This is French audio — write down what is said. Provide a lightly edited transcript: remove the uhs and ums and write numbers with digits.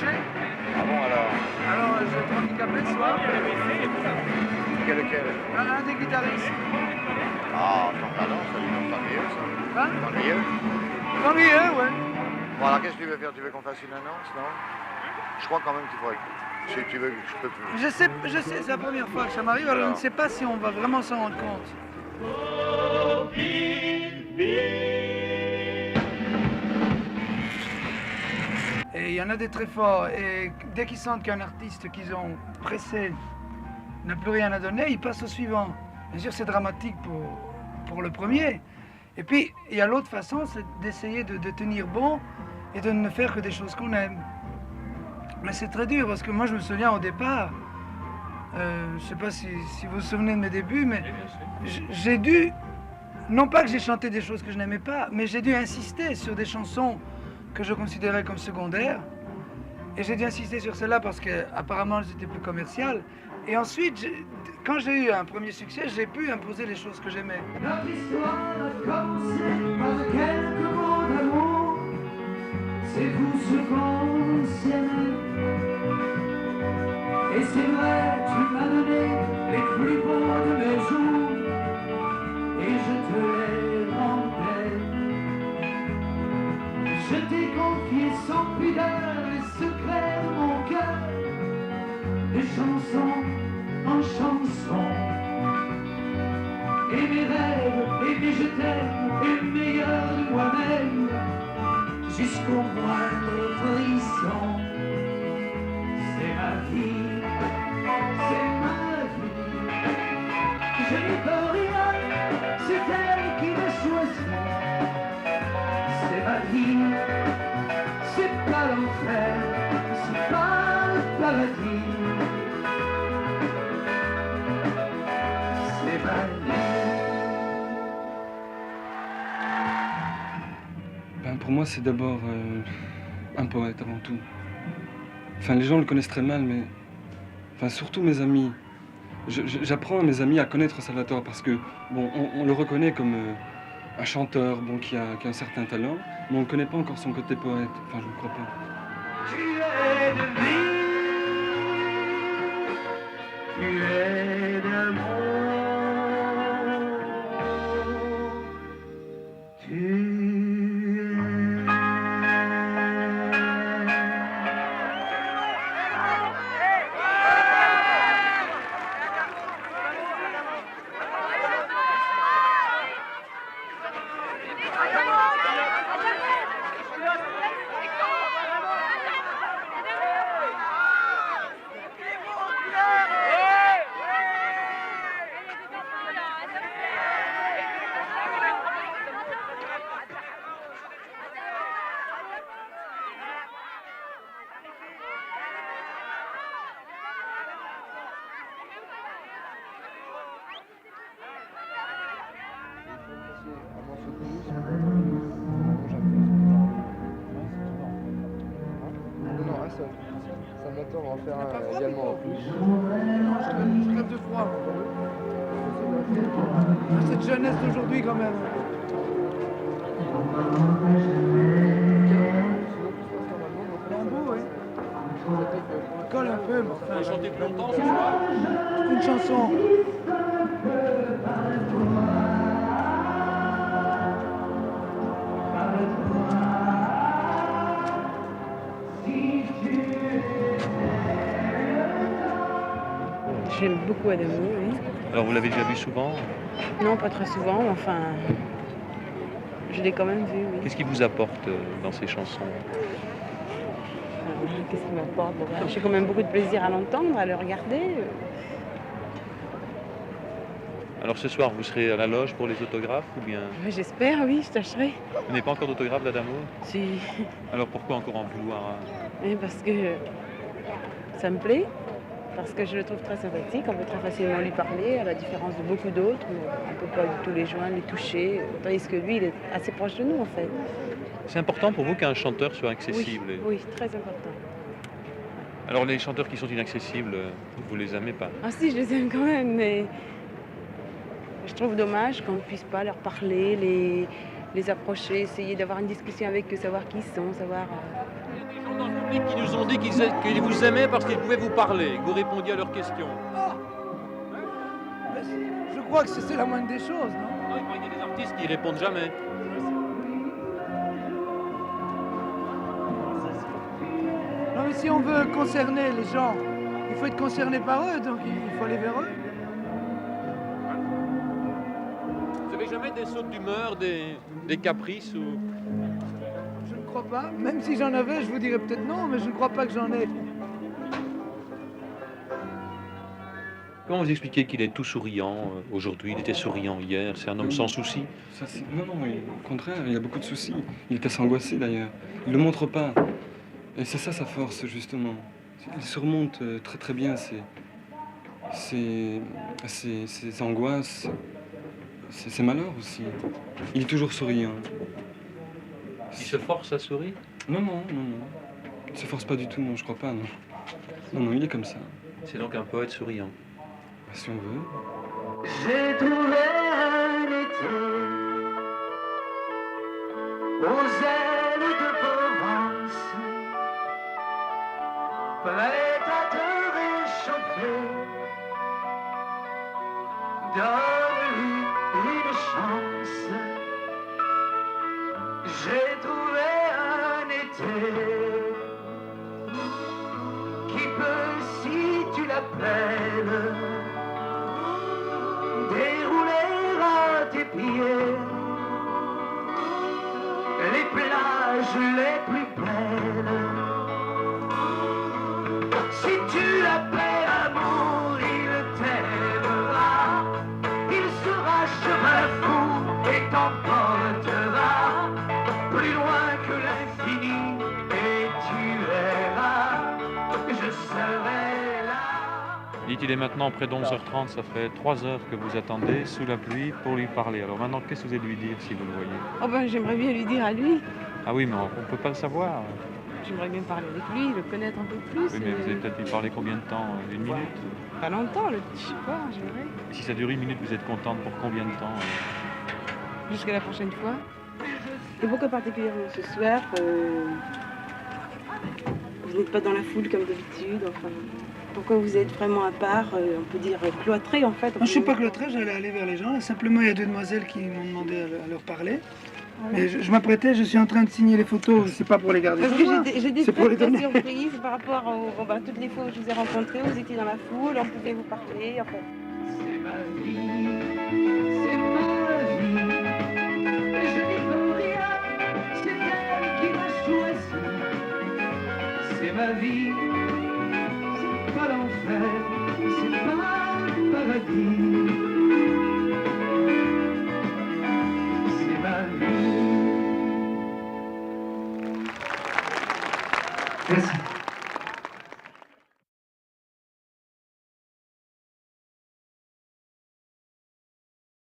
Ah bon alors? Alors, je vais être handicapé ce soir. Lequel? Un des guitaristes. Ah, pardon, ça dit non, tant mieux, ça. Hein? Tant mieux. Tant mieux, ouais. Bon, alors qu'est-ce que tu veux faire? Tu veux qu'on fasse une annonce, non? Je crois quand même qu'il faudrait que... Si tu veux, je peux plus. Je sais, c'est la première fois que ça m'arrive, alors je ne sais pas si on va vraiment s'en rendre compte. Et il y en a des très forts, et dès qu'ils sentent qu'un artiste qu'ils ont pressé n'a plus rien à donner, ils passent au suivant. Bien sûr, c'est dramatique pour le premier. Et puis, il y a l'autre façon, c'est d'essayer de tenir bon et de ne faire que des choses qu'on aime. Mais c'est très dur, parce que moi, je me souviens au départ, je ne sais pas si vous vous souvenez de mes débuts, mais j'ai dû, non pas que j'ai chanté des choses que je n'aimais pas, mais j'ai dû insister sur des chansons que je considérais comme secondaires. Et j'ai dû insister sur celle-là parce qu'apparemment, elles étaient plus commerciales. Et ensuite, quand j'ai eu un premier succès, j'ai pu imposer les choses que j'aimais. Notre histoire a commencé par quelques mots d'amour. C'est vous ce qu'on s'aimait. Et c'est vrai, tu m'as donné les plus beaux de mes jours. Et je te les rendrai. Je t'ai confié sans pudeur les secrets de mon cœur. De chanson en chanson. Et mes rêves, et mes je t'aime, et le meilleur de moi-même, jusqu'au moindre frisson. C'est ma vie, c'est ma vie. Je n'y peux rien, c'est elle qui m'a choisi. C'est ma vie, c'est pas l'enfer, c'est pas le paradis. C'est ma vie. Pour moi, c'est d'abord un poète avant tout. Enfin, les gens le connaissent très mal, mais surtout mes amis. J'apprends à mes amis à connaître Salvatore parce que, bon, on le reconnaît comme un chanteur, bon, qui a un certain talent, mais on ne connaît pas encore son côté poète. Enfin, je ne crois pas. Tu es de vie, tu es d'amour, Salvatore va en faire un également en plus. Je crève de froid. Cette jeunesse d'aujourd'hui quand même. Flambeau, oui. Colle un peu, mais enfin. Vous chantez plus longtemps ce soir? Une chanson. J'aime beaucoup Adamo, oui. Alors vous l'avez déjà vu souvent? Non, pas très souvent, mais enfin, je l'ai quand même vu, oui. Qu'est-ce qui vous apporte dans ces chansons? Qu'est-ce qui m'apporte? Bon, j'ai quand même beaucoup de plaisir à l'entendre, à le regarder. Alors ce soir, vous serez à la loge pour les autographes ou bien? Oui, j'espère, oui, je tâcherai. Vous n'avez pas encore d'autographe d'Adamo? Si. Alors pourquoi encore en vouloir? Oui, parce que ça me plaît. parce que je le trouve très sympathique, on peut très facilement lui parler, à la différence de beaucoup d'autres, on ne peut pas du tout les joindre, les toucher, tandis que lui, il est assez proche de nous en fait. C'est important pour vous qu'un chanteur soit accessible. Oui, très important. Alors les chanteurs qui sont inaccessibles, vous les aimez pas? Ah si, je les aime quand même, mais je trouve dommage qu'on ne puisse pas leur parler, les approcher, essayer d'avoir une discussion avec eux, savoir qui ils sont, savoir... Il y a des gens dans le public qui nous ont dit qu'ils vous aimaient parce qu'ils pouvaient vous parler, que vous répondiez à leurs questions. Ah, je crois que c'est la moindre des choses, non? Non, il paraît qu'il y a des artistes qui répondent jamais. Non, mais si on veut concerner les gens, il faut être concerné par eux, donc il faut aller vers eux. Vous n'avez jamais des sautes d'humeur, des caprices ou... Je ne crois pas. Même si j'en avais, je vous dirais peut-être non, mais je ne crois pas que j'en ai. Comment vous expliquez qu'il est tout souriant aujourd'hui, il était souriant hier, c'est un homme sans soucis? Non, au contraire, il a beaucoup de soucis. Il est assez angoissé d'ailleurs. Il ne le montre pas. Et c'est ça sa force, justement. Il surmonte très très bien ses angoisses, ses malheurs aussi. Il est toujours souriant. Il se force à sourire? Non. Il ne se force pas du tout, non, je crois pas, non. Non, il est comme ça. C'est donc un poète souriant. Si on veut. J'ai trouvé un été aux ailes de Provence, prêt à te réchauffer. Donne-lui une chance. J'ai trouvé un été qui peut, si tu l'appelles, dérouler à tes pieds les plages les plus belles. Si tu l'appelles amour, il t'aimera, il sera chemin fou et t'emportera plus loin que l'infini, et tu verras, je serai là. Il est maintenant près d'11h30, ça fait 3 heures que vous attendez sous la pluie pour lui parler. Alors maintenant, qu'est-ce que vous allez lui dire si vous le voyez? Oh ben j'aimerais bien lui dire à lui, Ah oui, mais on ne peut pas le savoir. j'aimerais bien parler avec lui, le connaître un peu plus. Oui, mais vous allez peut-être lui parler combien de temps? 1 minute? Pas longtemps, je sais pas, j'aimerais. Et si ça dure 1 minute, vous êtes contente pour combien de temps? Jusqu'à la prochaine fois. Et pourquoi particulièrement ce soir vous n'êtes pas dans la foule comme d'habitude, enfin... Pourquoi vous êtes vraiment à part, on peut dire cloîtré en fait? Non, je ne suis pas cloîtré, j'allais aller vers les gens. Simplement, il y a 2 demoiselles qui m'ont demandé à leur parler. Mais je m'apprêtais, je suis en train de signer les photos, c'est pas pour les garder Parce pour moi, que j'ai des c'est pour les très donner. surprises par rapport à toutes les fois où je vous ai rencontrés, vous étiez dans la foule, on pouvait vous parler, enfin... C'est ma vie, c'est ma vie, et je n'y peux rien, c'est elle qui m'a choisi. C'est ma vie, c'est pas l'enfer, c'est pas le paradis. C'est ma vie. Merci.